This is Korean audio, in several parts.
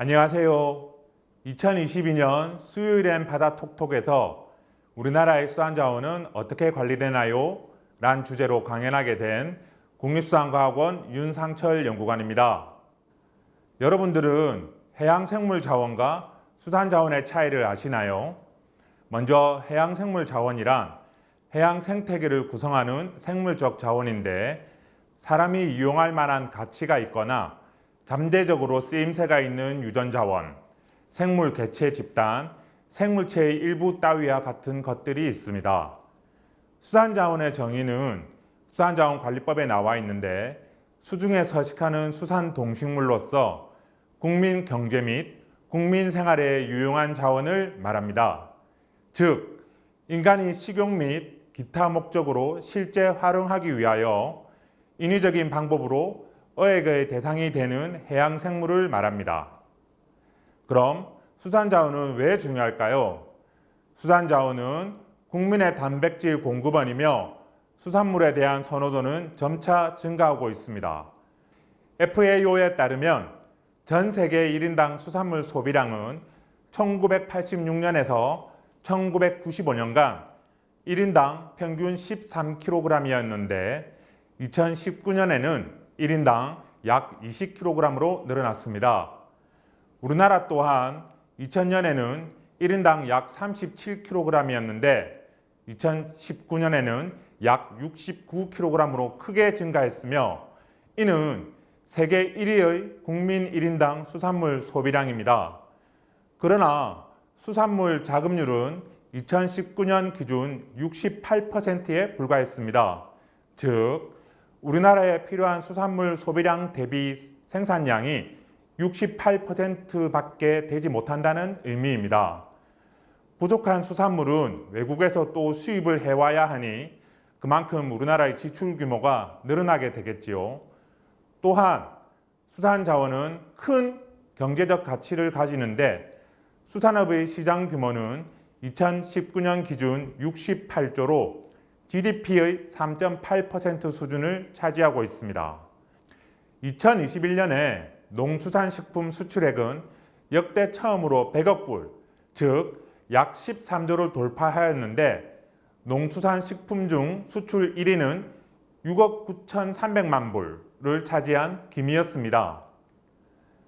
안녕하세요. 2022년 수요일엔 바다 톡톡에서 우리나라의 수산자원은 어떻게 관리되나요? 란 주제로 강연하게 된 국립수산과학원 윤상철 연구관입니다. 여러분들은 해양생물자원과 수산자원의 차이를 아시나요? 먼저 해양생물자원이란 해양 생태계를 구성하는 생물적 자원인데 사람이 이용할 만한 가치가 있거나 잠재적으로 쓰임새가 있는 유전자원, 생물 개체 집단, 생물체의 일부 따위와 같은 것들이 있습니다. 수산자원의 정의는 수산자원관리법에 나와 있는데 수중에 서식하는 수산동식물로서 국민 경제 및 국민 생활에 유용한 자원을 말합니다. 즉, 인간이 식용 및 기타 목적으로 실제 활용하기 위하여 인위적인 방법으로 어획의 대상이 되는 해양 생물을 말합니다. 그럼 수산자원은 왜 중요할까요? 수산자원은 국민의 단백질 공급원이며 수산물에 대한 선호도는 점차 증가하고 있습니다. FAO에 따르면 전 세계 1인당 수산물 소비량은 1986년에서 1995년간 1인당 평균 13kg이었는데 2019년에는 1인당 약 20kg으로 늘어났습니다. 우리나라 또한 2000년에는 1인당 약 37kg이었는데 2019년에는 약 69kg으로 크게 증가했으며 이는 세계 1위의 국민 1인당 수산물 소비량입니다. 그러나 수산물 자급률은 2019년 기준 68%에 불과했습니다. 즉, 우리나라에 필요한 수산물 소비량 대비 생산량이 68%밖에 되지 못한다는 의미입니다. 부족한 수산물은 외국에서 또 수입을 해와야 하니 그만큼 우리나라의 지출 규모가 늘어나게 되겠지요. 또한 수산자원은 큰 경제적 가치를 가지는데 수산업의 시장 규모는 2019년 기준 68조로 GDP의 3.8% 수준을 차지하고 있습니다. 2021년에 농수산식품 수출액은 역대 처음으로 100억 불, 즉 약 13조를 돌파하였는데 농수산식품 중 수출 1위는 6억 9,300만 불을 차지한 김이었습니다.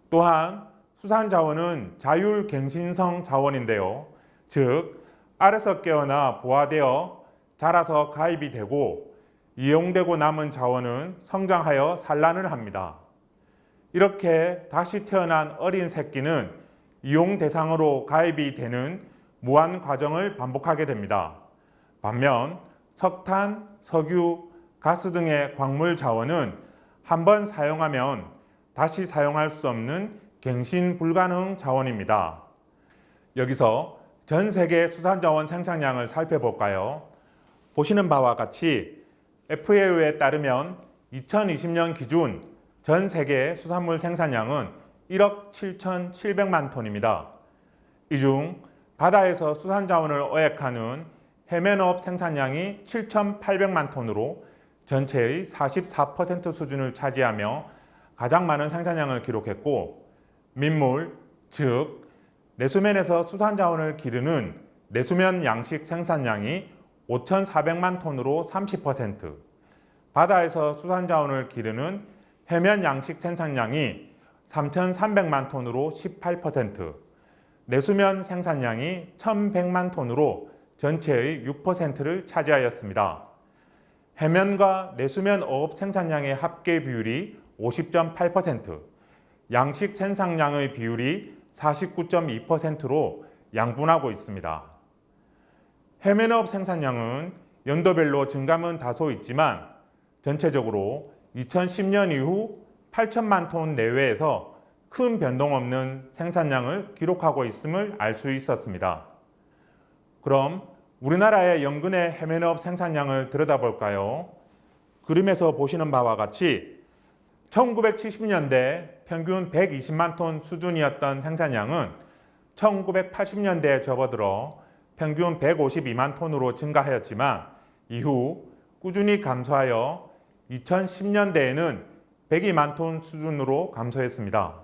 또한 수산자원은 자율갱신성 자원인데요. 즉, 알에서 깨어나 부화되어 자라서 가입이 되고 이용되고 남은 자원은 성장하여 산란을 합니다. 이렇게 다시 태어난 어린 새끼는 이용 대상으로 가입이 되는 무한 과정을 반복하게 됩니다. 반면 석탄, 석유, 가스 등의 광물 자원은 한번 사용하면 다시 사용할 수 없는 갱신 불가능 자원입니다. 여기서 전 세계 수산자원 생산량을 살펴볼까요? 보시는 바와 같이 FAO에 따르면 2020년 기준 전 세계 수산물 생산량은 1억 7,700만 톤입니다. 이 중 바다에서 수산자원을 어획하는 해면어업 생산량이 7,800만 톤으로 전체의 44% 수준을 차지하며 가장 많은 생산량을 기록했고 민물, 즉 내수면에서 수산자원을 기르는 내수면 양식 생산량이 5,400만 톤으로 30%, 바다에서 수산자원을 기르는 해면 양식 생산량이 3,300만 톤으로 18%, 내수면 생산량이 1,100만 톤으로 전체의 6%를 차지하였습니다. 해면과 내수면 어업 생산량의 합계 비율이 50.8%, 양식 생산량의 비율이 49.2%로 양분하고 있습니다. 해면어업 생산량은 연도별로 증감은 다소 있지만 전체적으로 2010년 이후 8천만 톤 내외에서 큰 변동 없는 생산량을 기록하고 있음을 알 수 있었습니다. 그럼 우리나라의 연근의 해면어업 생산량을 들여다볼까요? 그림에서 보시는 바와 같이 1970년대 평균 120만 톤 수준이었던 생산량은 1980년대에 접어들어 평균 152만 톤으로 증가하였지만 이후 꾸준히 감소하여 2010년대에는 102만 톤 수준으로 감소했습니다.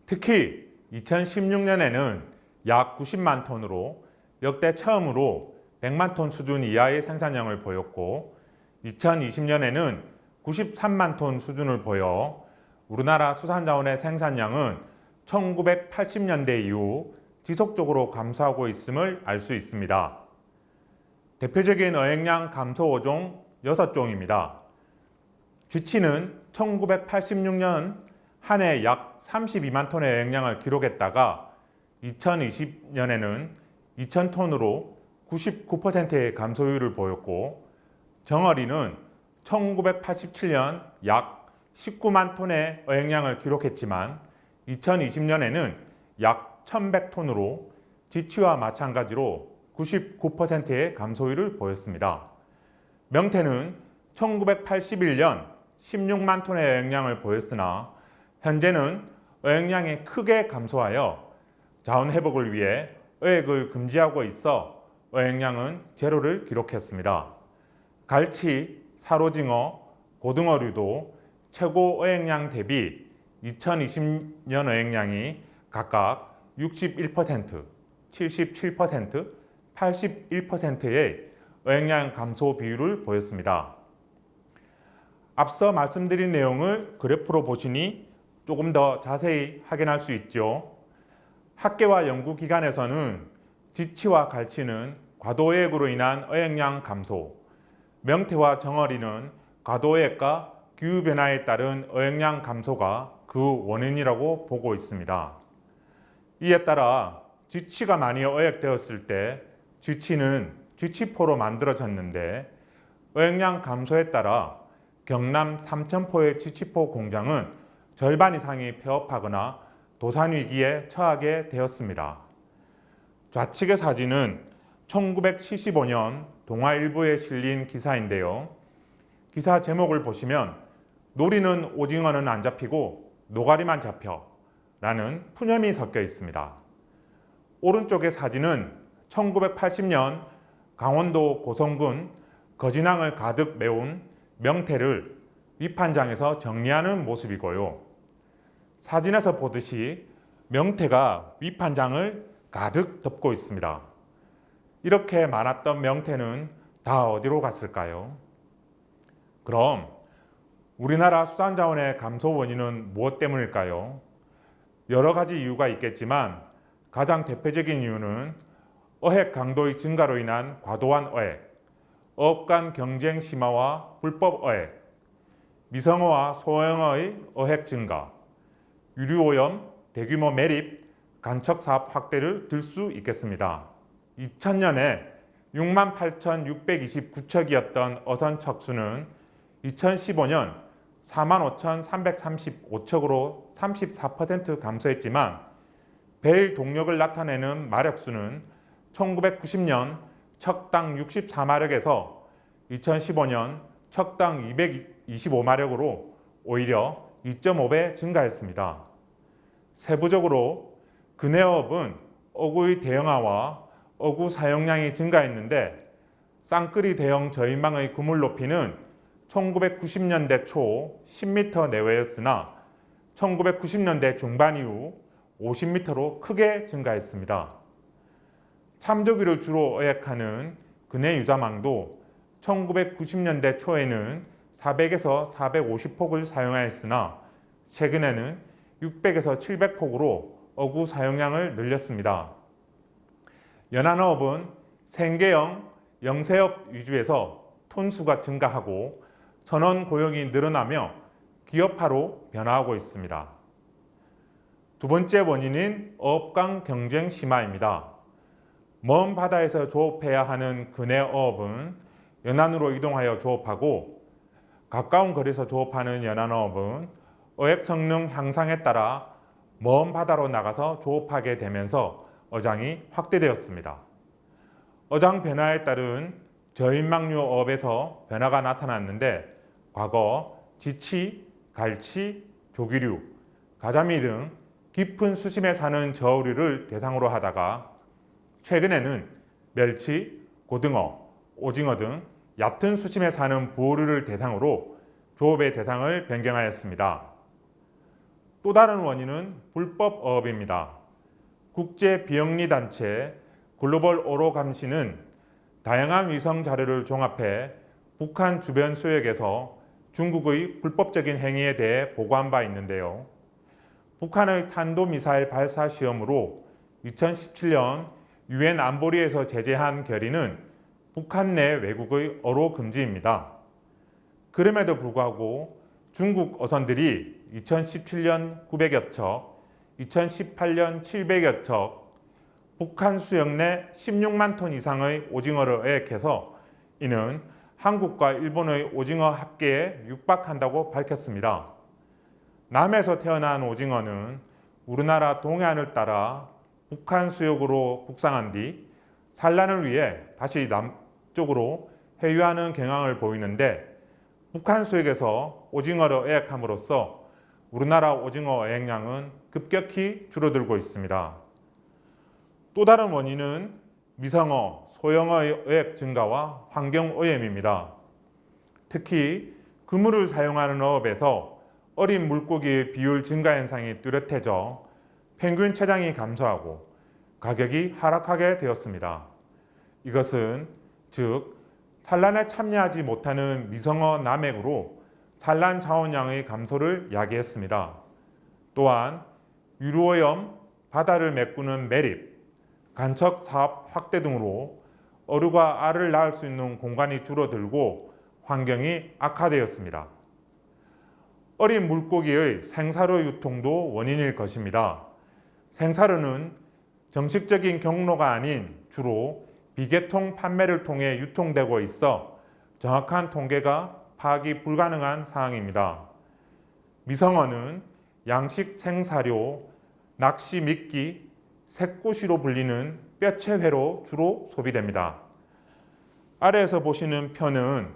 특히 2016년에는 약 90만 톤으로 역대 처음으로 100만 톤 수준 이하의 생산량을 보였고 2020년에는 93만 톤 수준을 보여 우리나라 수산자원의 생산량은 1980년대 이후 지속적으로 감소하고 있음을 알 수 있습니다. 대표적인 어획량 감소 어종 6종입니다. 쥐치는 1986년 한 해 약 32만 톤의 어획량을 기록했다가 2020년에는 2,000톤으로 99%의 감소율을 보였고 정어리는 1987년 약 19만 톤의 어획량을 기록했지만 2020년에는 약 1,100톤으로 쥐치와 마찬가지로 99%의 감소율을 보였습니다. 명태는 1981년 16만 톤의 어획량을 보였으나 현재는 어획량이 크게 감소하여 자원 회복을 위해 어획을 금지하고 있어 어획량은 제로를 기록했습니다. 갈치, 사로징어, 고등어류도 최고 어획량 대비 2020년 어획량이 각각 61%, 77%, 81%의 어획량 감소 비율을 보였습니다. 앞서 말씀드린 내용을 그래프로 보시니 조금 더 자세히 확인할 수 있죠. 학계와 연구기관에서는 쥐치와 갈치는 과도어획으로 인한 어획량 감소, 명태와 정어리는 과도어획과 기후변화에 따른 어획량 감소가 그 원인이라고 보고 있습니다. 이에 따라 쥐치가 많이 어획되었을 때 쥐치는 쥐치포로 만들어졌는데 어획량 감소에 따라 경남 삼천포의 쥐치포 공장은 절반 이상이 폐업하거나 도산 위기에 처하게 되었습니다. 좌측의 사진은 1975년 동아일보에 실린 기사인데요. 기사 제목을 보시면 노리는 오징어는 안 잡히고 노가리만 잡혀 라는 푸념이 섞여 있습니다. 오른쪽의 사진은 1980년 강원도 고성군 거진항을 가득 메운 명태를 위판장에서 정리하는 모습이고요. 사진에서 보듯이 명태가 위판장을 가득 덮고 있습니다. 이렇게 많았던 명태는 다 어디로 갔을까요? 그럼 우리나라 수산자원의 감소 원인은 무엇 때문일까요? 여러 가지 이유가 있겠지만 가장 대표적인 이유는 어획 강도의 증가로 인한 과도한 어획, 어업 간 경쟁 심화와 불법 어획, 미성어와 소형어의 어획 증가, 유류오염, 대규모 매립, 간척 사업 확대를 들 수 있겠습니다. 2000년에 68,629척이었던 어선 척수는 2015년 45,335척으로 34% 감소했지만 배의 동력을 나타내는 마력수는 1990년 척당 64마력에서 2015년 척당 225마력으로 오히려 2.5배 증가했습니다. 세부적으로 근해어업은 어구의 대형화와 어구 사용량이 증가했는데 쌍끌이 대형 저인망의 그물 높이는 1990년대 초 10m 내외였으나 1990년대 중반 이후 50m로 크게 증가했습니다. 참조기를 주로 어획하는 근해 유자망도 1990년대 초에는 400에서 450폭을 사용하였으나 최근에는 600에서 700폭으로 어구 사용량을 늘렸습니다. 연안어업은 생계형, 영세업 위주에서 톤수가 증가하고 전원 고용이 늘어나며 기업화로 변화하고 있습니다. 두 번째 원인인 어업간 경쟁 심화입니다. 먼 바다에서 조업해야 하는 근해 어업은 연안으로 이동하여 조업하고 가까운 거리에서 조업하는 연안어업은 어획 성능 향상에 따라 먼 바다로 나가서 조업하게 되면서 어장이 확대되었습니다. 어장 변화에 따른 저인망류 어업에서 변화가 나타났는데 과거 쥐치, 갈치, 조기류, 가자미 등 깊은 수심에 사는 저어류를 대상으로 하다가 최근에는 멸치, 고등어, 오징어 등 얕은 수심에 사는 부호류를 대상으로 조업의 대상을 변경하였습니다. 또 다른 원인은 불법 어업입니다. 국제 비영리 단체 글로벌 오로 감시는 다양한 위성 자료를 종합해 북한 주변 수역에서 중국의 불법적인 행위에 대해 보고한 바 있는데요. 북한의 탄도미사일 발사 시험으로 2017년 유엔 안보리에서 제재한 결의는 북한 내 외국의 어로 금지입니다. 그럼에도 불구하고 중국 어선들이 2017년 900여 척, 2018년 700여 척, 북한 수역 내 16만 톤 이상의 오징어를 어획해서 이는 한국과 일본의 오징어 합계에 육박한다고 밝혔습니다. 남에서 태어난 오징어는 우리나라 동해안을 따라 북한 수역으로 북상한 뒤 산란을 위해 다시 남쪽으로 회유하는 경향을 보이는데 북한 수역에서 오징어를 어획함으로써 우리나라 오징어 어획량은 급격히 줄어들고 있습니다. 또 다른 원인은 미성어, 소형어의 어획 증가와 환경오염입니다. 특히 그물을 사용하는 어업에서 어린 물고기의 비율 증가 현상이 뚜렷해져 평균 체장이 감소하고 가격이 하락하게 되었습니다. 이것은 즉 산란에 참여하지 못하는 미성어 남획으로 산란 자원량의 감소를 야기했습니다. 또한 유류오염, 바다를 메꾸는 매립, 간척 사업 확대 등으로 어류가 알을 낳을 수 있는 공간이 줄어들고 환경이 악화되었습니다. 어린 물고기의 생사료 유통도 원인일 것입니다. 생사료는 정식적인 경로가 아닌 주로 비계통 판매를 통해 유통되고 있어 정확한 통계가 파악이 불가능한 사항입니다. 미성어는 양식 생사료, 낚시 미끼, 새꼬시로 불리는 뼈채회로 주로 소비됩니다. 아래에서 보시는 표는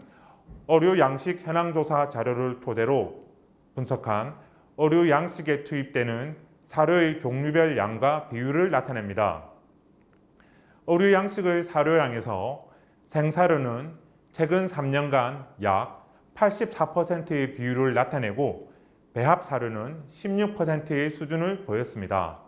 어류 양식 현황 조사 자료를 토대로 분석한 어류 양식에 투입되는 사료의 종류별 양과 비율을 나타냅니다. 어류 양식의 사료량에서 생사료는 최근 3년간 약 84%의 비율을 나타내고 배합 사료는 16%의 수준을 보였습니다.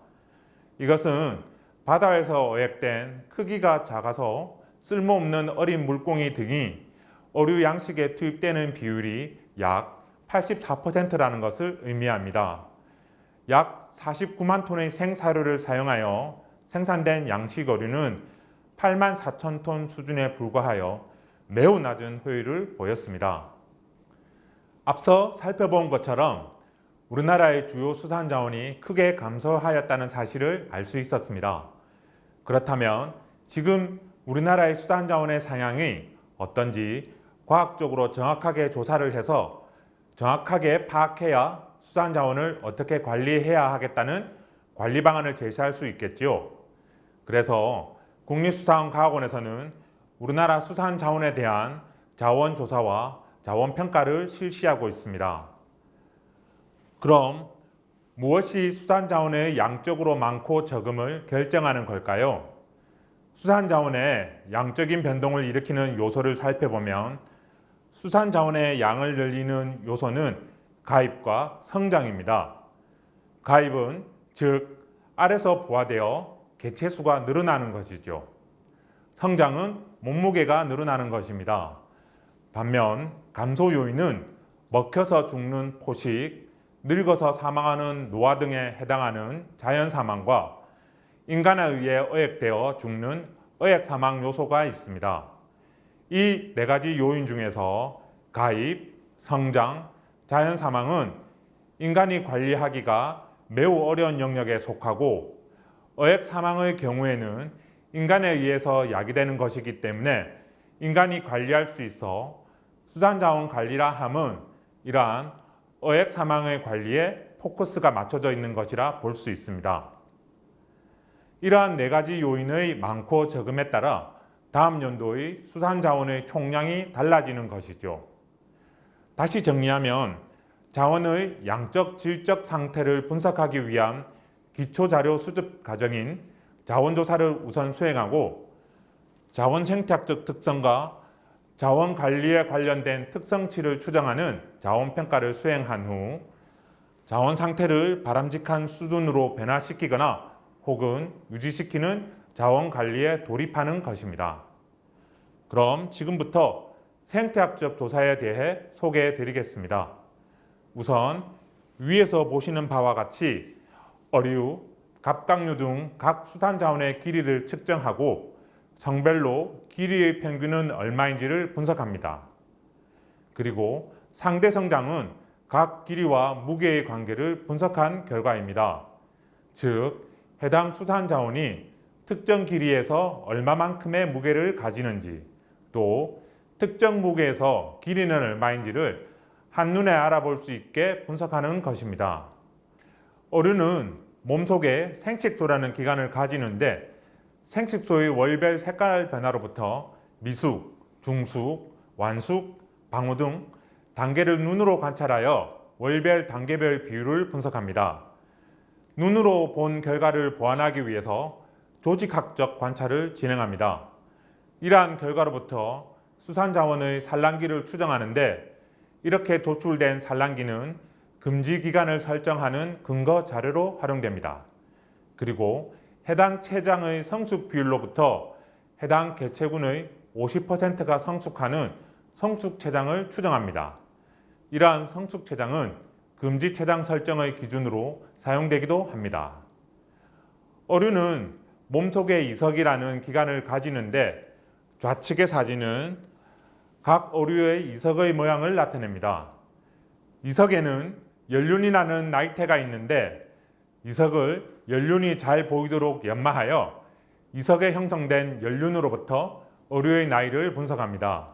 이것은 바다에서 어획된 크기가 작아서 쓸모없는 어린 물고기 등이 어류 양식에 투입되는 비율이 약 84%라는 것을 의미합니다. 약 49만 톤의 생사료를 사용하여 생산된 양식 어류는 8만 4천 톤 수준에 불과하여 매우 낮은 효율을 보였습니다. 앞서 살펴본 것처럼 우리나라의 주요 수산 자원이 크게 감소하였다는 사실을 알 수 있었습니다. 그렇다면 지금 우리나라의 수산 자원의 상향이 어떤지 과학적으로 정확하게 조사를 해서 정확하게 파악해야 수산 자원을 어떻게 관리해야 하겠다는 관리 방안을 제시할 수 있겠지요. 그래서 국립수산과학원에서는 우리나라 수산 자원에 대한 자원 조사와 자원 평가를 실시하고 있습니다. 그럼 무엇이 수산 자원의 양적으로 많고 적음을 결정하는 걸까요? 수산 자원의 양적인 변동을 일으키는 요소를 살펴보면 수산 자원의 양을 늘리는 요소는 가입과 성장입니다. 가입은 즉 알에서 부화되어 개체수가 늘어나는 것이죠. 성장은 몸무게가 늘어나는 것입니다. 반면 감소 요인은 먹혀서 죽는 포식, 늙어서 사망하는 노화 등에 해당하는 자연 사망과 인간에 의해 어획되어 죽는 어획 사망 요소가 있습니다. 이 네 가지 요인 중에서 가입, 성장, 자연 사망은 인간이 관리하기가 매우 어려운 영역에 속하고 어획 사망의 경우에는 인간에 의해서 야기되는 것이기 때문에 인간이 관리할 수 있어 수산자원 관리라 함은 이러한 어획 사망의 관리에 포커스가 맞춰져 있는 것이라 볼 수 있습니다. 이러한 네 가지 요인의 많고 적음에 따라 다음 연도의 수산자원의 총량이 달라지는 것이죠. 다시 정리하면 자원의 양적, 질적 상태를 분석하기 위한 기초자료 수집 과정인 자원조사를 우선 수행하고 자원 생태학적 특성과 자원 관리에 관련된 특성치를 추정하는 자원평가를 수행한 후 자원 상태를 바람직한 수준으로 변화시키거나 혹은 유지시키는 자원 관리에 돌입하는 것입니다. 그럼 지금부터 생태학적 조사에 대해 소개해 드리겠습니다. 우선 위에서 보시는 바와 같이 어류, 갑각류 등 각 수산자원의 길이를 측정하고 성별로 길이의 평균은 얼마인지를 분석합니다. 그리고 상대 성장은 각 길이와 무게의 관계를 분석한 결과입니다. 즉, 해당 수산자원이 특정 길이에서 얼마만큼의 무게를 가지는지, 또 특정 무게에서 길이는 얼마인지를 한눈에 알아볼 수 있게 분석하는 것입니다. 어류는 몸속에 생식소라는 기관을 가지는데 생식소의 월별 색깔 변화로부터 미숙, 중숙, 완숙, 방호 등 단계를 눈으로 관찰하여 월별 단계별 비율을 분석합니다. 눈으로 본 결과를 보완하기 위해서 조직학적 관찰을 진행합니다. 이러한 결과로부터 수산자원의 산란기를 추정하는데 이렇게 도출된 산란기는 금지 기간을 설정하는 근거 자료로 활용됩니다. 그리고 해당 체장의 성숙 비율로부터 해당 개체군의 50%가 성숙하는 성숙 체장을 추정합니다. 이러한 성숙 체장은 금지 체장 설정의 기준으로 사용되기도 합니다. 어류는 몸속에 이석이라는 기관을 가지는데 좌측의 사진은 각 어류의 이석의 모양을 나타냅니다. 이석에는 연륜이라는 나이테가 있는데 이석을 연륜이 잘 보이도록 연마하여 이석에 형성된 연륜으로부터 어류의 나이를 분석합니다.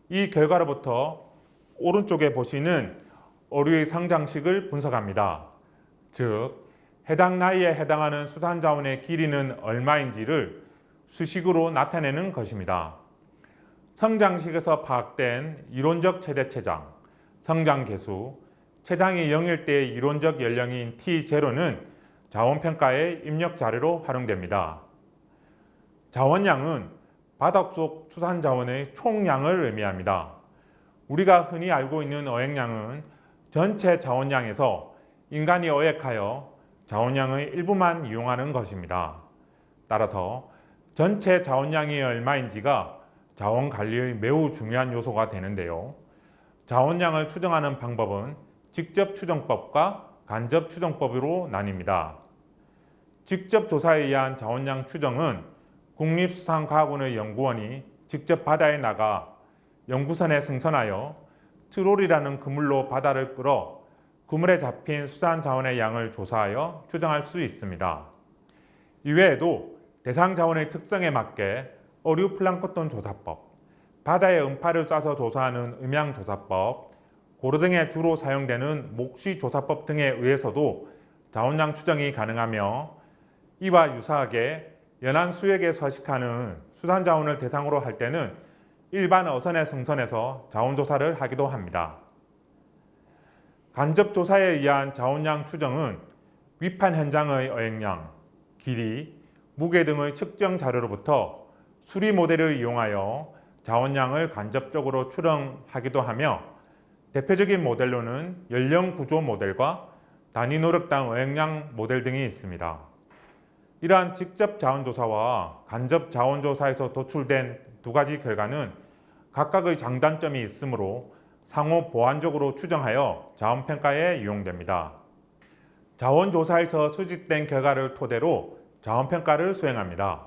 이 결과로부터 오른쪽에 보시는 어류의 성장식을 분석합니다. 즉, 해당 나이에 해당하는 수산자원의 길이는 얼마인지를 수식으로 나타내는 것입니다. 성장식에서 파악된 이론적 최대 체장, 성장 개수, 체장이 0일 때의 이론적 연령인 T0는 자원평가의 입력 자료로 활용됩니다. 자원량은 바닷속 수산자원의 총량을 의미합니다. 우리가 흔히 알고 있는 어획량은 전체 자원량에서 인간이 어획하여 자원량의 일부만 이용하는 것입니다. 따라서 전체 자원량이 얼마인지가 자원 관리의 매우 중요한 요소가 되는데요. 자원량을 추정하는 방법은 직접 추정법과 간접 추정법으로 나뉩니다. 직접 조사에 의한 자원량 추정은 국립수산과학원의 연구원이 직접 바다에 나가 연구선에 승선하여 트롤이라는 그물로 바다를 끌어 그물에 잡힌 수산 자원의 양을 조사하여 추정할 수 있습니다. 이외에도 대상 자원의 특성에 맞게 어류 플랑크톤 조사법, 바다에 음파를 쏴서 조사하는 음양조사법, 고르 등에 주로 사용되는 목시 조사법 등에 의해서도 자원량 추정이 가능하며 이와 유사하게 연안 수역에 서식하는 수산 자원을 대상으로 할 때는 일반 어선에 승선해서 자원조사를 하기도 합니다. 간접 조사에 의한 자원량 추정은 위판 현장의 어획량, 길이, 무게 등의 측정 자료로부터 수리 모델을 이용하여 자원량을 간접적으로 추정하기도 하며 대표적인 모델로는 연령 구조 모델과 단위 노력당 어획량 모델 등이 있습니다. 이러한 직접 자원조사와 간접 자원조사에서 도출된 두 가지 결과는 각각의 장단점이 있으므로 상호 보완적으로 추정하여 자원평가에 이용됩니다. 자원조사에서 수집된 결과를 토대로 자원평가를 수행합니다.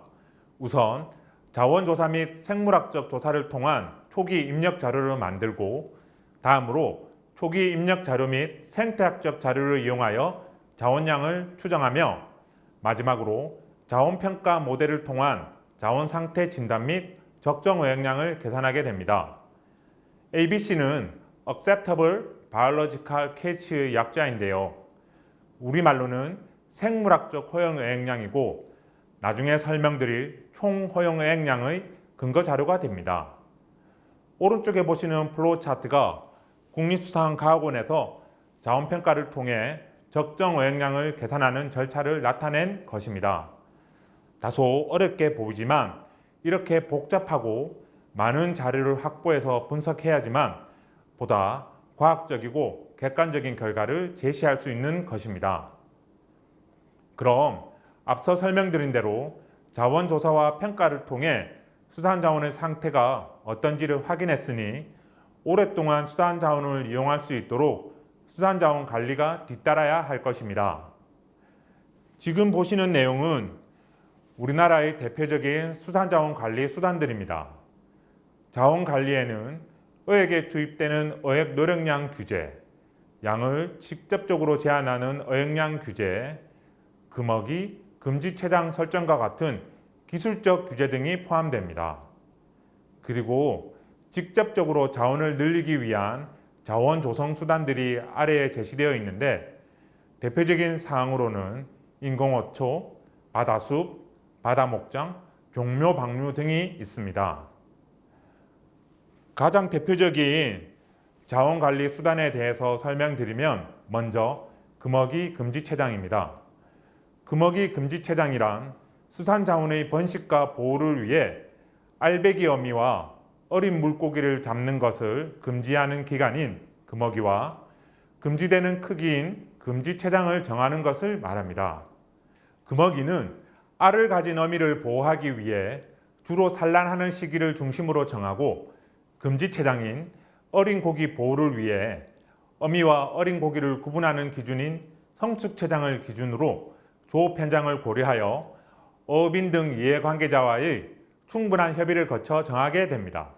우선 자원조사 및 생물학적 조사를 통한 초기 입력 자료를 만들고 다음으로 초기 입력 자료 및 생태학적 자료를 이용하여 자원량을 추정하며 마지막으로 자원평가 모델을 통한 자원 상태 진단 및 적정 어획량을 계산하게 됩니다. ABC는 Acceptable Biological Catch의 약자인데요. 우리말로는 생물학적 허용 어획량이고 나중에 설명드릴 총 허용 어획량의 근거 자료가 됩니다. 오른쪽에 보시는 플로우 차트가 국립수산과학원에서 자원평가를 통해 적정 어획량을 계산하는 절차를 나타낸 것입니다. 다소 어렵게 보이지만 이렇게 복잡하고 많은 자료를 확보해서 분석해야지만 보다 과학적이고 객관적인 결과를 제시할 수 있는 것입니다. 그럼 앞서 설명드린 대로 자원조사와 평가를 통해 수산자원의 상태가 어떤지를 확인했으니 오랫동안 수산자원을 이용할 수 있도록 수산자원 관리가 뒤따라야 할 것입니다. 지금 보시는 내용은 우리나라의 대표적인 수산자원 관리 수단들입니다. 자원 관리에는 어획에 투입되는 어획 노력량 규제, 양을 직접적으로 제한하는 어획량 규제, 금어기, 금지 체장 설정과 같은 기술적 규제 등이 포함됩니다. 그리고 직접적으로 자원을 늘리기 위한 자원 조성 수단들이 아래에 제시되어 있는데 대표적인 사항으로는 인공어초, 바다숲, 바다목장, 종묘 방류 등이 있습니다. 가장 대표적인 자원관리 수단에 대해서 설명드리면 먼저 금어기 금지체장입니다. 금어기 금지체장이란 수산자원의 번식과 보호를 위해 알배기 어미와 어린 물고기를 잡는 것을 금지하는 기간인 금어기와 금지되는 크기인 금지체장을 정하는 것을 말합니다. 금어기는 알을 가진 어미를 보호하기 위해 주로 산란하는 시기를 중심으로 정하고 금지체장인 어린 고기 보호를 위해 어미와 어린 고기를 구분하는 기준인 성숙체장을 기준으로 조업 현장을 고려하여 어업인 등 이해관계자와의 충분한 협의를 거쳐 정하게 됩니다.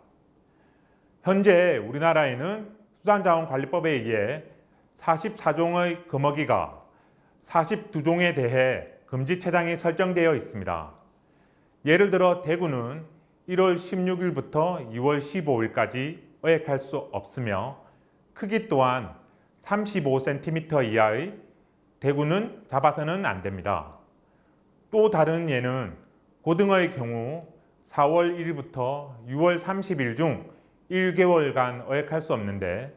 현재 우리나라에는 수산자원관리법에 의해 44종의 금어기가 42종에 대해 금지체장이 설정되어 있습니다. 예를 들어 대구는 1월 16일부터 2월 15일까지 어획할 수 없으며 크기 또한 35cm 이하의 대구는 잡아서는 안 됩니다. 또 다른 예는 고등어의 경우 4월 1일부터 6월 30일 중 1개월간 어획할 수 없는데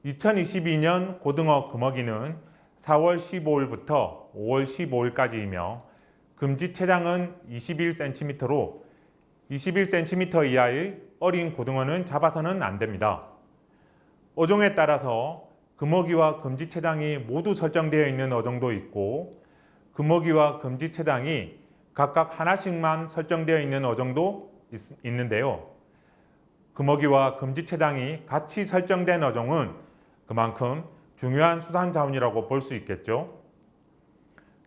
2022년 고등어 금어기는 4월 15일부터 5월 15일까지이며 금지체장은 21cm로 21cm 이하의 어린 고등어는 잡아서는 안 됩니다. 어종에 따라서 금어기와 금지체장이 모두 설정되어 있는 어종도 있고 금어기와 금지체장이 각각 하나씩만 설정되어 있는 어종도 있는데요. 금어기와 금지체장이 같이 설정된 어종은 그만큼 중요한 수산자원이라고 볼 수 있겠죠.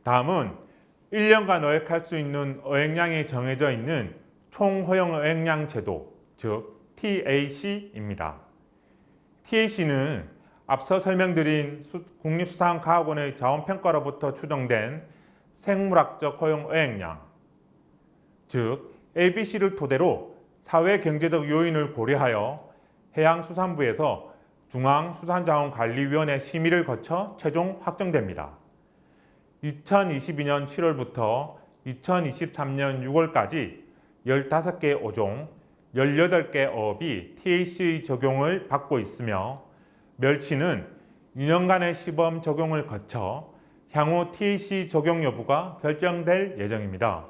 다음은 1년간 어획할 수 있는 어획량이 정해져 있는 총허용 어획량 제도, 즉 TAC입니다. TAC는 앞서 설명드린 국립수산과학원의 자원평가로부터 추정된 생물학적 허용 어획량, 즉 ABC를 토대로 사회경제적 요인을 고려하여 해양수산부에서 중앙수산자원관리위원회 심의를 거쳐 최종 확정됩니다. 2022년 7월부터 2023년 6월까지 15개 어종, 18개 어업이 TAC 적용을 받고 있으며 멸치는 2년간의 시범 적용을 거쳐 향후 TAC 적용 여부가 결정될 예정입니다.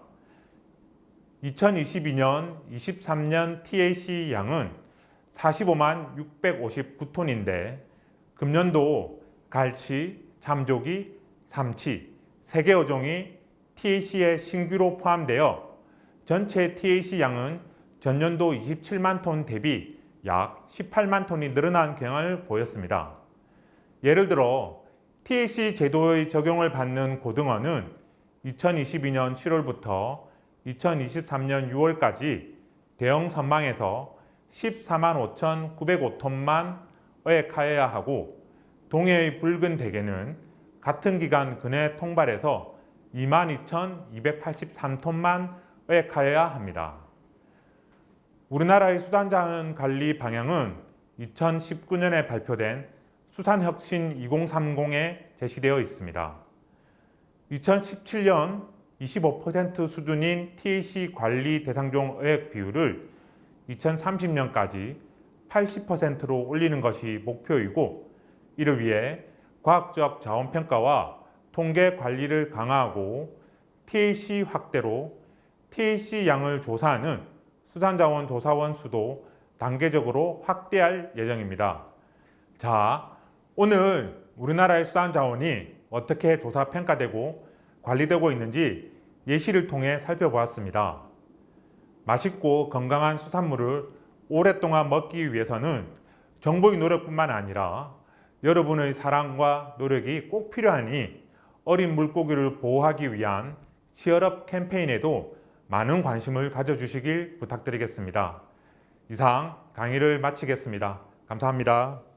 2022년, 23년 TAC 양은 45만 659톤인데 금년도 갈치, 참조기, 삼치, 3개 어종이 TAC에 신규로 포함되어 전체 TAC 양은 전년도 27만 톤 대비 약 18만 톤이 늘어난 경향을 보였습니다. 예를 들어 TAC 제도의 적용을 받는 고등어는 2022년 7월부터 2023년 6월까지 대형 선망에서 14만 5,905톤만 어획하여야 하고 동해의 붉은 대게는 같은 기간 근해 통발에서 22,283톤만 어획하여야 합니다. 우리나라의 수산자원 관리 방향은 2019년에 발표된 수산혁신 2030에 제시되어 있습니다. 2017년 25% 수준인 TAC 관리 대상종 어획 비율을 2030년까지 80%로 올리는 것이 목표이고 이를 위해 과학적 자원평가와 통계 관리를 강화하고 TAC 확대로 TAC 양을 조사하는 수산자원 조사원 수도 단계적으로 확대할 예정입니다. 자, 오늘 우리나라의 수산 자원이 어떻게 조사 평가되고 관리되고 있는지 예시를 통해 살펴보았습니다. 맛있고 건강한 수산물을 오랫동안 먹기 위해서는 정부의 노력뿐만 아니라 여러분의 사랑과 노력이 꼭 필요하니 어린 물고기를 보호하기 위한 치얼업 캠페인에도 많은 관심을 가져주시길 부탁드리겠습니다. 이상 강의를 마치겠습니다. 감사합니다.